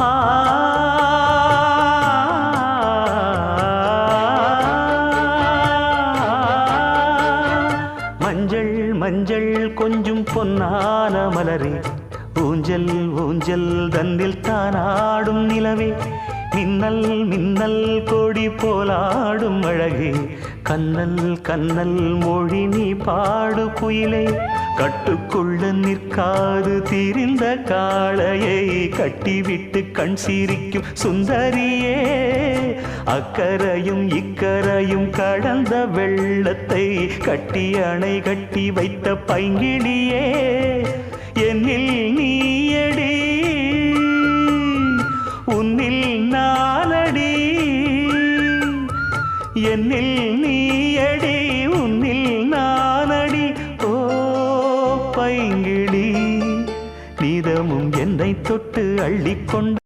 ஆ மஞ்சள் மஞ்சள் கொஞ்சம் பொன்னான மலரே, ஊஞ்சல் ஊஞ்சல் தன்னில் தானாடும் நிலவே, மின்னல் மின்னல் கொடி போலாடும் அழகே, கண்ணல் கண்ணல் மொழி நீ பாடு குயிலே, கட்டுக்குள்ள நிற்காது திரிந்த காளையை கட்டிவிட்டு கண் சிரிக்கும் சுந்தரியே, அக்கரையும் இக்கரையும் கடந்த வெள்ளத்தை கட்டி அணை கட்டி வைத்த பைங்கிளியே, என்னில் நீயடி உன்னில் நானடி, என்னில் நீயடி உன்னில் நானடி. ஓ பைங்கிளி, நீதமும் என்னை தொட்டு அள்ளிக்கொண்டு